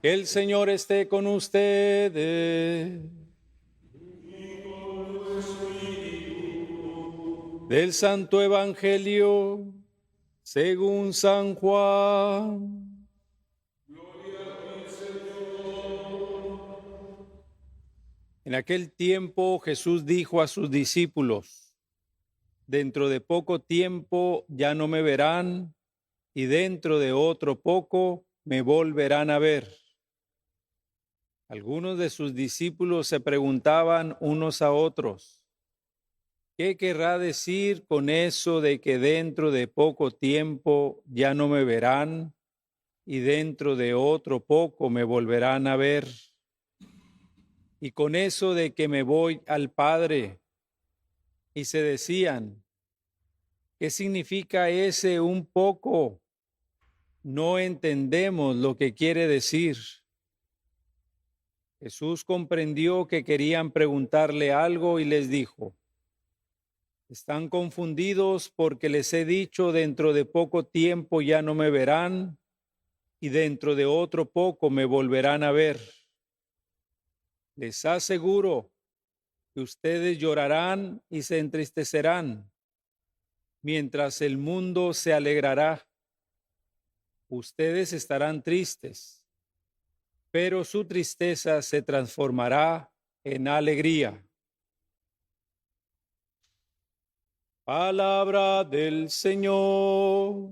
El Señor esté con ustedes. Del Santo Evangelio según San Juan. En aquel tiempo Jesús dijo a sus discípulos: dentro de poco tiempo ya no me verán, y dentro de otro poco me volverán a ver. Algunos de sus discípulos se preguntaban unos a otros: ¿qué querrá decir con eso de que dentro de poco tiempo ya no me verán y dentro de otro poco me volverán a ver? Y con eso de que me voy al Padre. Y se decían: ¿qué significa ese un poco? No entendemos lo que quiere decir. Jesús comprendió que querían preguntarle algo y les dijo: están confundidos porque les he dicho dentro de poco tiempo ya no me verán y dentro de otro poco me volverán a ver. Les aseguro que ustedes llorarán y se entristecerán, mientras el mundo se alegrará. Ustedes estarán tristes, pero su tristeza se transformará en alegría. Palabra del Señor.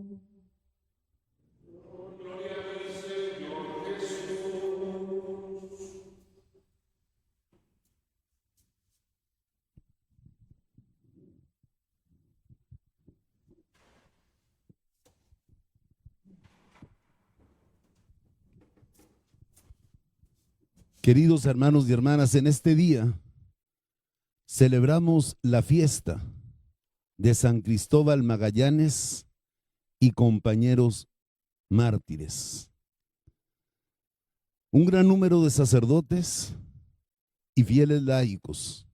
Queridos hermanos y hermanas, en este día celebramos la fiesta de San Cristóbal Magallanes y compañeros mártires. Un gran número de sacerdotes y fieles laicos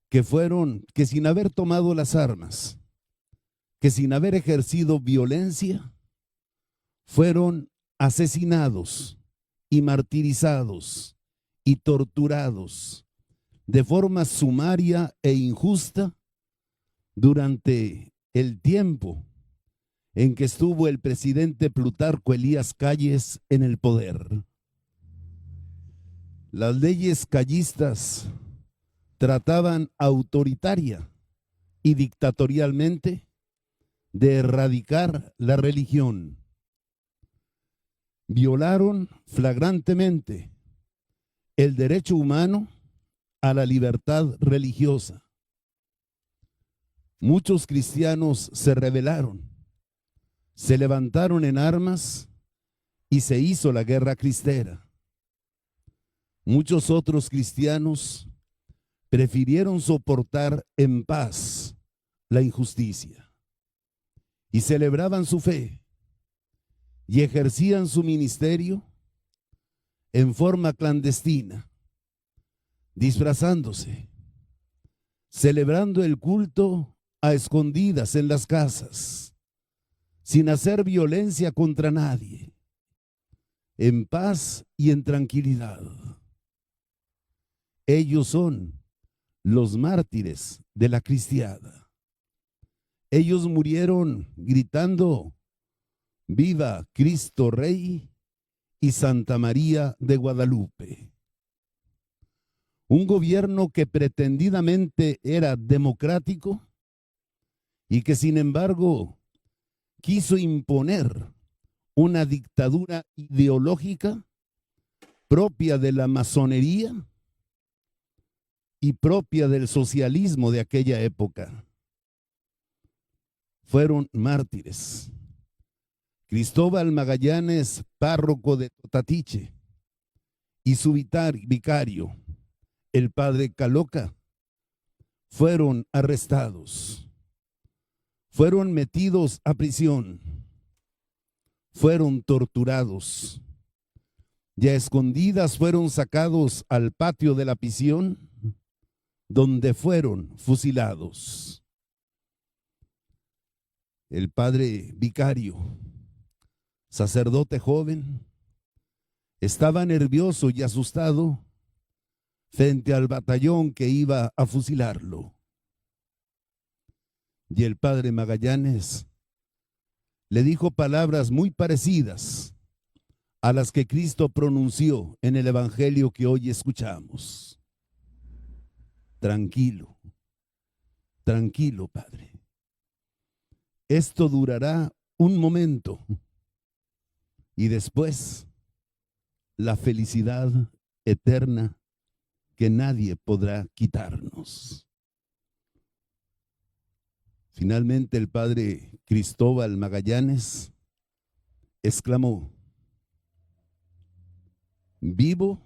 que sin haber tomado las armas, que sin haber ejercido violencia, fueron asesinados y martirizados y torturados de forma sumaria e injusta durante el tiempo en que estuvo el presidente Plutarco Elías Calles en el poder. Las leyes callistas trataban autoritaria y dictatorialmente de erradicar la religión. Violaron flagrantemente el derecho humano a la libertad religiosa. Muchos cristianos se rebelaron, se levantaron en armas y se hizo la guerra cristera. Muchos otros cristianos prefirieron soportar en paz la injusticia y celebraban su fe y ejercían su ministerio en forma clandestina, disfrazándose, celebrando el culto a escondidas en las casas, sin hacer violencia contra nadie, en paz y en tranquilidad. Ellos son los mártires de la cristiada. Ellos murieron gritando: ¡viva Cristo Rey y Santa María de Guadalupe! Un gobierno que pretendidamente era democrático y que sin embargo quiso imponer una dictadura ideológica propia de la masonería y propia del socialismo de aquella época. Fueron mártires. Cristóbal Magallanes, párroco de Totatiche, y su vicario, el padre Caloca, fueron arrestados, fueron metidos a prisión, fueron torturados y a escondidas fueron sacados al patio de la prisión, donde fueron fusilados. El padre vicario, sacerdote joven, Estaba nervioso y asustado frente al batallón que iba a fusilarlo. Y el padre Magallanes le dijo palabras muy parecidas a las que Cristo pronunció en el evangelio que hoy escuchamos. Tranquilo, tranquilo, Padre. Esto durará un momento y después la felicidad eterna que nadie podrá quitarnos. Finalmente el padre Cristóbal Magallanes exclamó: vivo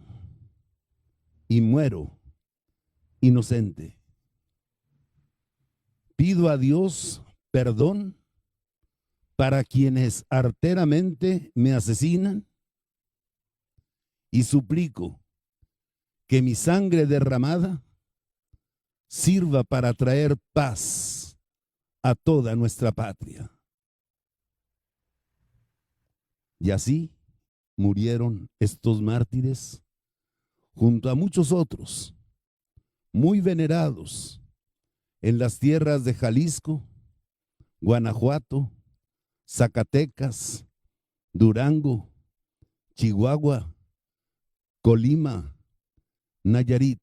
y muero inocente. Pido a Dios perdón para quienes arteramente me asesinan y suplico que mi sangre derramada sirva para traer paz a toda nuestra patria. Y así murieron estos mártires junto a muchos otros muy venerados en las tierras de Jalisco, Guanajuato, Zacatecas, Durango, Chihuahua, Colima, Nayarit.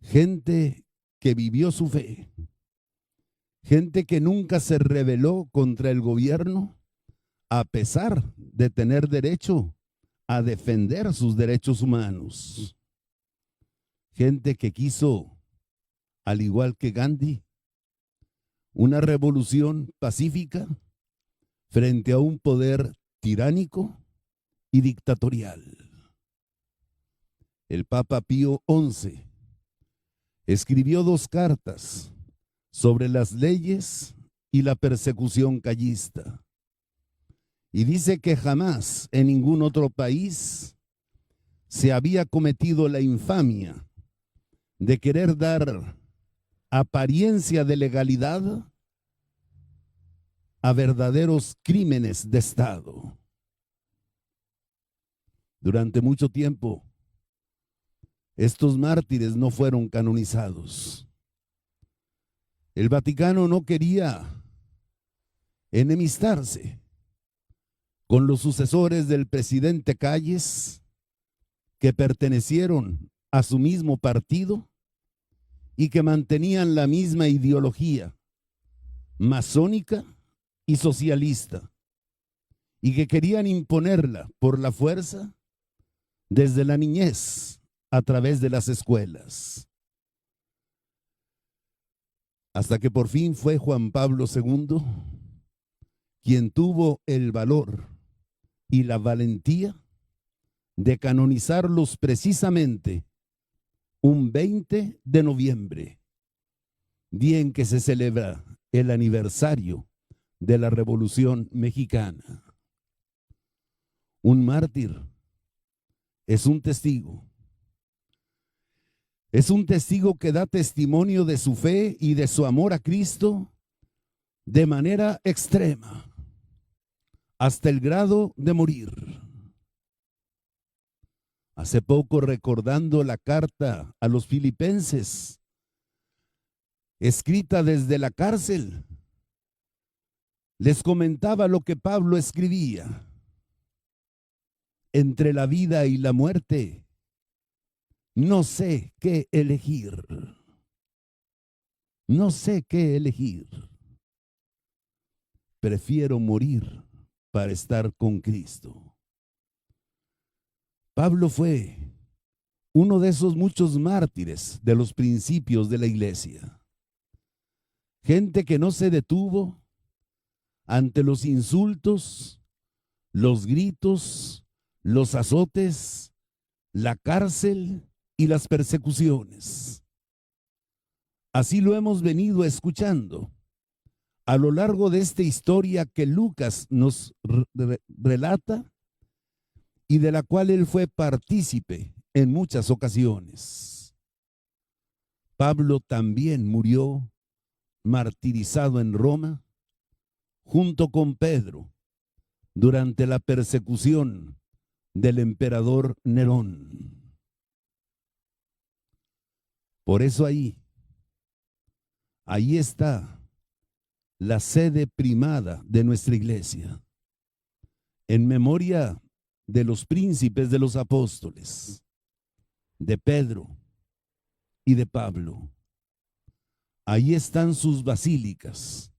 Gente que vivió su fe, gente que nunca se rebeló contra el gobierno a pesar de tener derecho a defender sus derechos humanos. Gente que quiso, al igual que Gandhi, una revolución pacífica frente a un poder tiránico y dictatorial. El Papa Pío XI escribió 2 cartas sobre las leyes y la persecución callista. Y dice que jamás en ningún otro país se había cometido la infamia de querer dar apariencia de legalidad a verdaderos crímenes de Estado. Durante mucho tiempo, estos mártires no fueron canonizados. El Vaticano no quería enemistarse con los sucesores del presidente Calles, que pertenecieron a su mismo partido y que mantenían la misma ideología masónica y socialista, y que querían imponerla por la fuerza desde la niñez a través de las escuelas. Hasta que por fin fue Juan Pablo II quien tuvo el valor y la valentía de canonizarlos precisamente un 20 de noviembre, día en que se celebra el aniversario de la Revolución Mexicana. Un mártir es un testigo. Es un testigo que da testimonio de su fe y de su amor a Cristo de manera extrema, hasta el grado de morir. Hace poco, recordando la carta a los filipenses, escrita desde la cárcel, les comentaba lo que Pablo escribía: entre la vida y la muerte, no sé qué elegir. No sé qué elegir. Prefiero morir para estar con Cristo. Pablo fue uno de esos muchos mártires de los principios de la iglesia. Gente que no se detuvo ante los insultos, los gritos, los azotes, la cárcel y las persecuciones. Así lo hemos venido escuchando a lo largo de esta historia que Lucas nos relata y de la cual él fue partícipe en muchas ocasiones. Pablo también murió martirizado en Roma junto con Pedro durante la persecución del emperador Nerón. Por eso ahí está la sede primada de nuestra iglesia, en memoria de los príncipes de los apóstoles, de Pedro y de Pablo. Ahí están sus basílicas,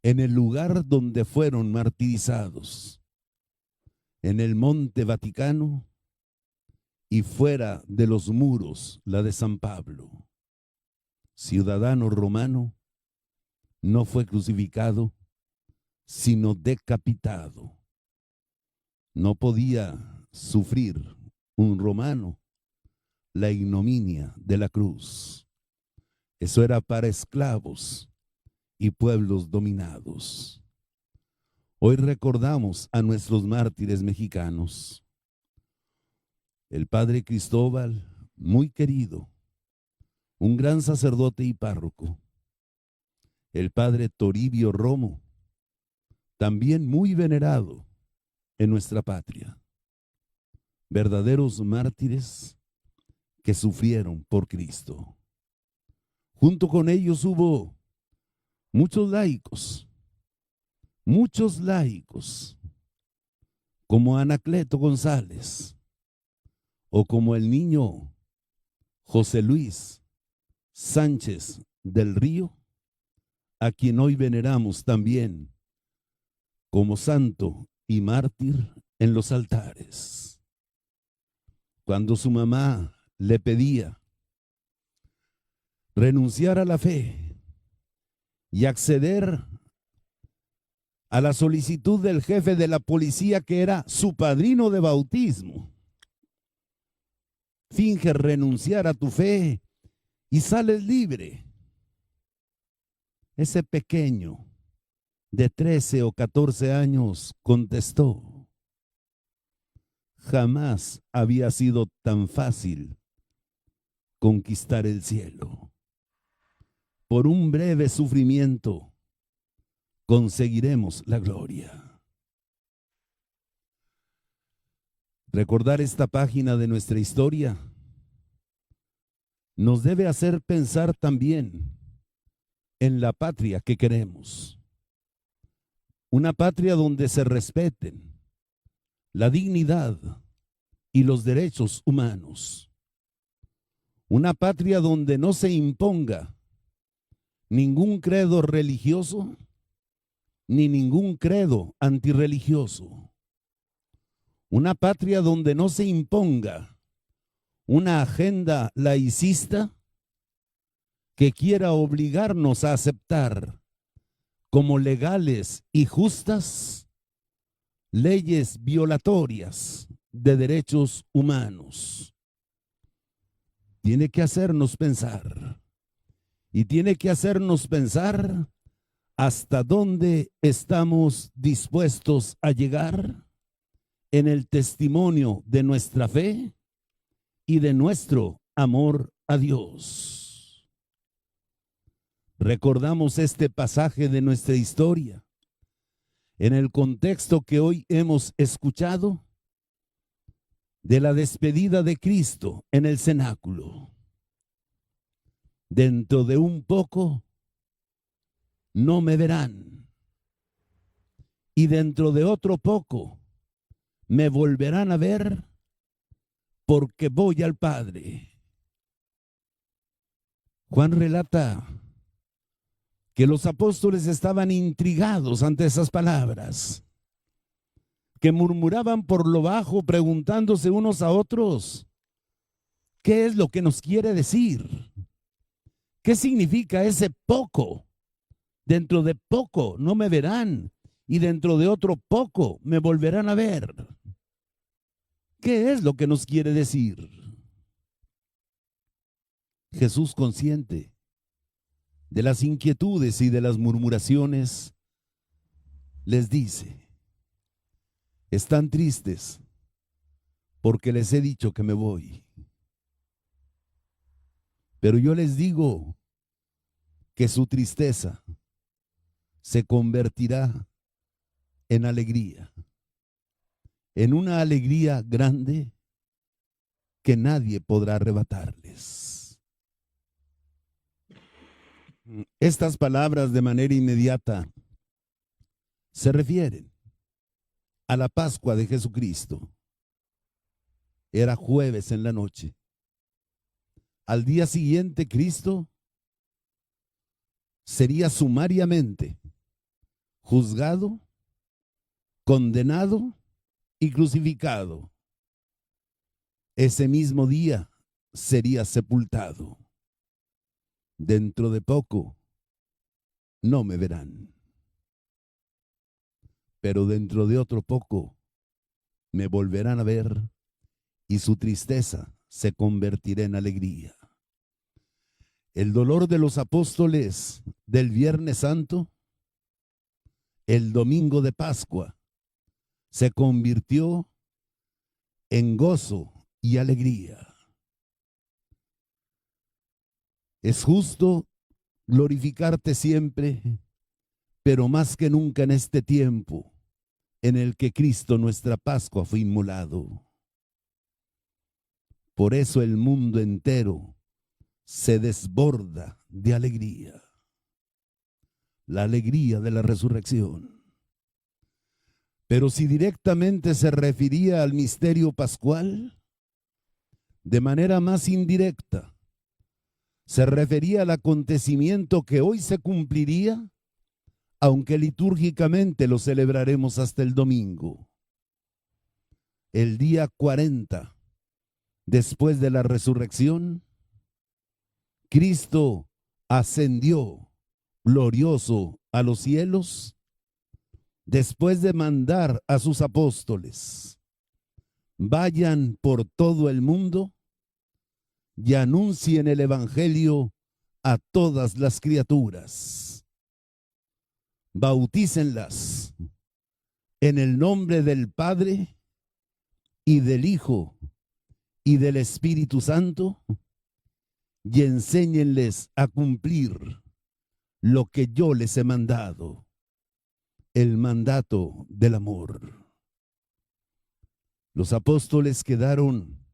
en el lugar donde fueron martirizados, en el Monte Vaticano y fuera de los muros, la de San Pablo. Ciudadano romano, no fue crucificado, sino decapitado. No podía sufrir un romano la ignominia de la cruz. Eso era para esclavos y pueblos dominados. Hoy recordamos a nuestros mártires mexicanos. El padre Cristóbal, muy querido, un gran sacerdote y párroco. El padre Toribio Romo, también muy venerado en nuestra patria. Verdaderos mártires que sufrieron por Cristo. Junto con ellos hubo muchos laicos, como Anacleto González, o como el niño José Luis Sánchez del Río, a quien hoy veneramos también como santo y mártir en los altares. Cuando su mamá le pedía renunciar a la fe y acceder a la solicitud del jefe de la policía, que era su padrino de bautismo, finge renunciar a tu fe y sales libre. Ese pequeño de 13 o 14 años contestó: jamás había sido tan fácil conquistar el cielo. Por un breve sufrimiento conseguiremos la gloria. Recordar esta página de nuestra historia nos debe hacer pensar también en la patria que queremos. Una patria donde se respeten la dignidad y los derechos humanos. Una patria donde no se imponga ningún credo religioso ni ningún credo antirreligioso. Una patria donde no se imponga una agenda laicista que quiera obligarnos a aceptar como legales y justas leyes violatorias de derechos humanos. Tiene que hacernos pensar, y tiene que hacernos pensar hasta dónde estamos dispuestos a llegar en el testimonio de nuestra fe y de nuestro amor a Dios. Recordamos este pasaje de nuestra historia en el contexto que hoy hemos escuchado de la despedida de Cristo en el cenáculo. Dentro de un poco no me verán, y dentro de otro poco me volverán a ver, porque voy al Padre. Juan relata que los apóstoles estaban intrigados ante esas palabras, que murmuraban por lo bajo, preguntándose unos a otros: ¿qué es lo que nos quiere decir? ¿Qué significa ese poco? Dentro de poco no me verán, y dentro de otro poco me volverán a ver. ¿Qué es lo que nos quiere decir? Jesús, consciente de las inquietudes y de las murmuraciones, les dice: están tristes porque les he dicho que me voy. Pero yo les digo que su tristeza se convertirá en alegría. en una alegría grande que nadie podrá arrebatarles. Estas palabras de manera inmediata se refieren a la Pascua de Jesucristo. Era jueves en la noche. Al día siguiente, Cristo sería sumariamente juzgado, condenado y crucificado. Ese mismo día sería sepultado. Dentro de poco no me verán, pero dentro de otro poco me volverán a ver y su tristeza se convertirá en alegría. El dolor de los apóstoles del Viernes Santo, el domingo de Pascua, se convirtió en gozo y alegría. Es justo glorificarte siempre, pero más que nunca en este tiempo en el que Cristo nuestra Pascua fue inmolado. Por eso el mundo entero se desborda de alegría. La alegría de la resurrección. Pero si directamente se refería al misterio pascual, de manera más indirecta, se refería al acontecimiento que hoy se cumpliría, aunque litúrgicamente lo celebraremos hasta el domingo. El día 40, después de la resurrección, Cristo ascendió glorioso a los cielos, después de mandar a sus apóstoles: vayan por todo el mundo y anuncien el evangelio a todas las criaturas. Bautícenlas en el nombre del Padre y del Hijo y del Espíritu Santo, y enséñenles a cumplir lo que yo les he mandado, el mandato del amor. Los apóstoles quedaron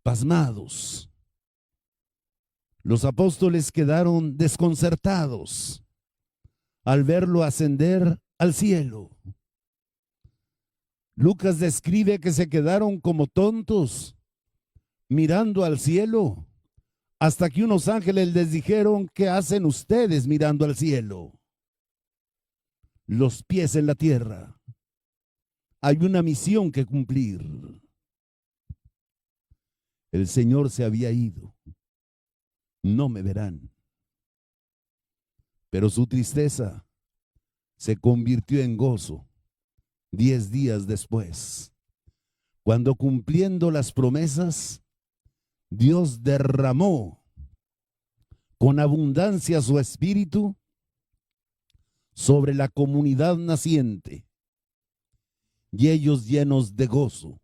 pasmados. Los apóstoles quedaron desconcertados al verlo ascender al cielo. Lucas describe que se quedaron como tontos mirando al cielo, hasta que unos ángeles les dijeron: ¿qué hacen ustedes mirando al cielo? Los pies en la tierra. Hay una misión que cumplir. El Señor se había ido. No me verán. Pero su tristeza se convirtió en gozo 10 días después, cuando, cumpliendo las promesas, Dios derramó con abundancia su espíritu sobre la comunidad naciente, y ellos, llenos de gozo,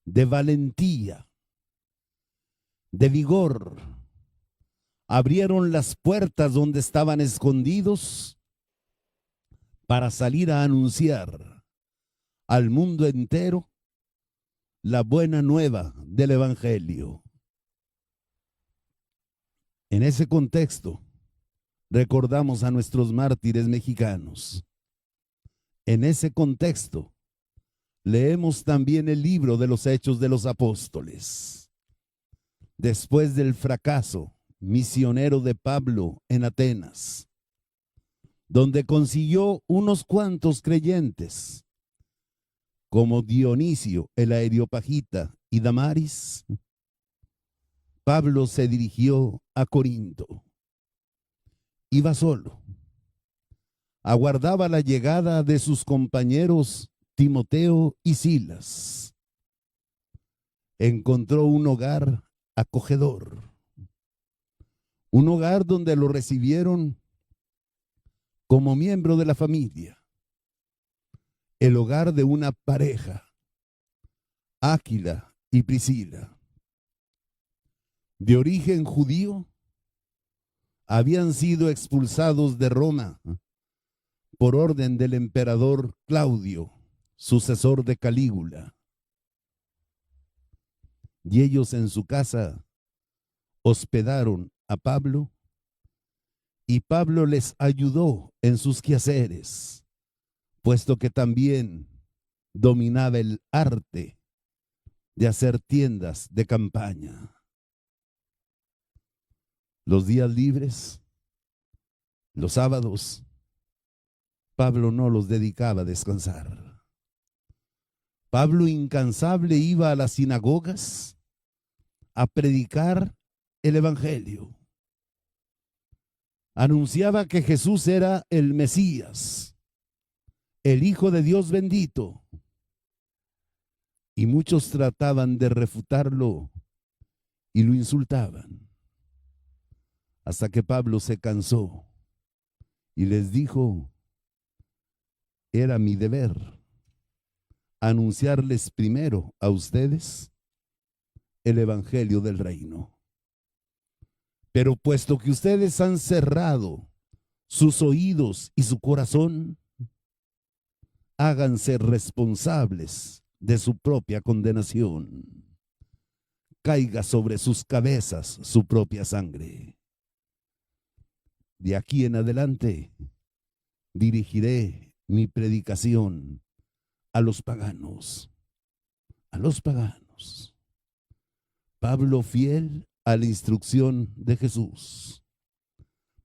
de valentía, de vigor, abrieron las puertas donde estaban escondidos para salir a anunciar al mundo entero la buena nueva del Evangelio. En ese contexto, recordamos a nuestros mártires mexicanos. En ese contexto, leemos también el libro de los Hechos de los Apóstoles. Después del fracaso misionero de Pablo en Atenas, donde consiguió unos cuantos creyentes, como Dionisio el Areopagita y Damaris, Pablo se dirigió a Corinto. Iba solo. Aguardaba la llegada de sus compañeros Timoteo y Silas. Encontró un hogar acogedor, un hogar donde lo recibieron como miembro de la familia, el hogar de una pareja, Áquila y Priscila. De origen judío, habían sido expulsados de Roma por orden del emperador Claudio, sucesor de Calígula. Y ellos en su casa hospedaron a Pablo, y Pablo les ayudó en sus quehaceres, puesto que también dominaba el arte de hacer tiendas de campaña. Los días libres, los sábados, Pablo no los dedicaba a descansar. Pablo incansable iba a las sinagogas a predicar el evangelio. Anunciaba que Jesús era el Mesías, el Hijo de Dios bendito. Y muchos trataban de refutarlo y lo insultaban. Hasta que Pablo se cansó y les dijo: era mi deber anunciarles primero a ustedes el evangelio del reino. Pero puesto que ustedes han cerrado sus oídos y su corazón, háganse responsables de su propia condenación. Caiga sobre sus cabezas su propia sangre. De aquí en adelante dirigiré mi predicación a los paganos. A los paganos. Pablo, fiel a la instrucción de Jesús: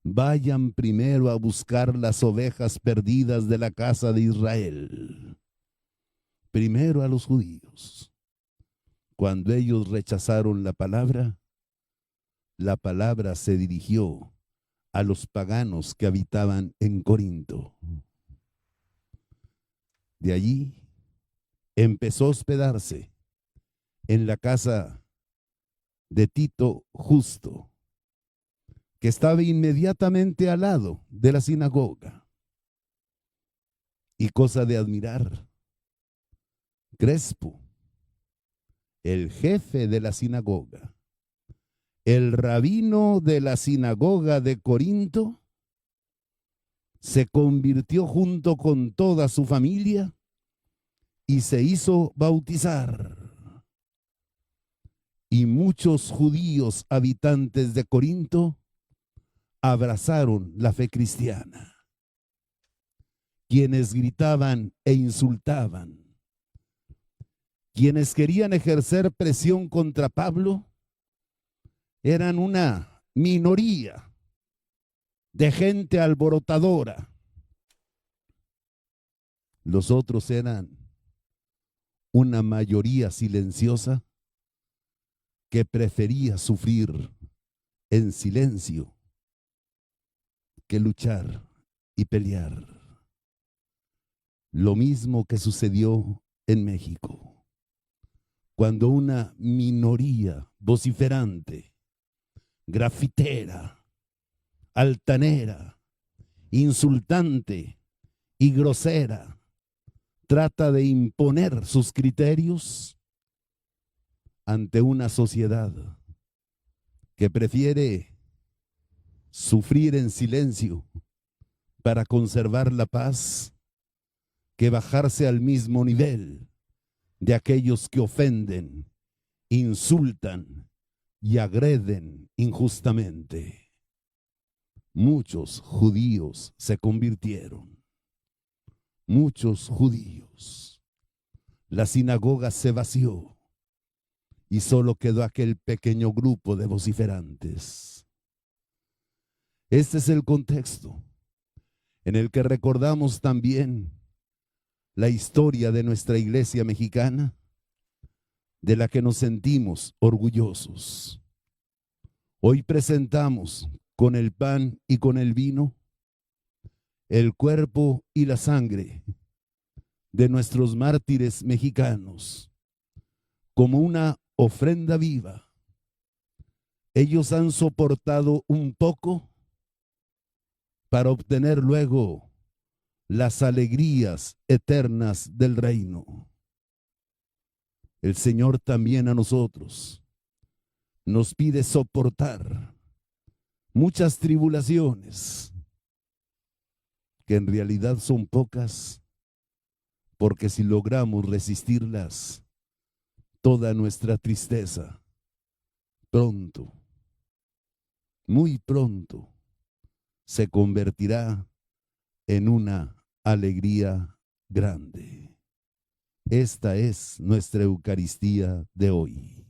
vayan primero a buscar las ovejas perdidas de la casa de Israel. Primero a los judíos. Cuando ellos rechazaron la palabra se dirigió a los paganos que habitaban en Corinto. De allí empezó a hospedarse en la casa de Tito Justo, que estaba inmediatamente al lado de la sinagoga. Y cosa de admirar, Crespo, el jefe de la sinagoga, el rabino de la sinagoga de Corinto, se convirtió junto con toda su familia y se hizo bautizar. Y muchos judíos habitantes de Corinto abrazaron la fe cristiana. Quienes gritaban e insultaban, quienes querían ejercer presión contra Pablo, eran una minoría de gente alborotadora. Los otros eran una mayoría silenciosa que prefería sufrir en silencio que luchar y pelear. Lo mismo que sucedió en México, cuando una minoría vociferante, grafitera, altanera, insultante y grosera trata de imponer sus criterios ante una sociedad que prefiere sufrir en silencio para conservar la paz que bajarse al mismo nivel de aquellos que ofenden, insultan y agreden injustamente. Muchos judíos se convirtieron. Muchos judíos. La sinagoga se vació y solo quedó aquel pequeño grupo de vociferantes. Este es el contexto en el que recordamos también la historia de nuestra iglesia mexicana, de la que nos sentimos orgullosos. Hoy presentamos con el pan y con el vino el cuerpo y la sangre de nuestros mártires mexicanos como una ofrenda viva. Ellos han soportado un poco para obtener luego las alegrías eternas del reino. El Señor también a nosotros nos pide soportar muchas tribulaciones, que en realidad son pocas, porque si logramos resistirlas, toda nuestra tristeza, pronto, muy pronto, se convertirá en una alegría grande. Esta es nuestra Eucaristía de hoy.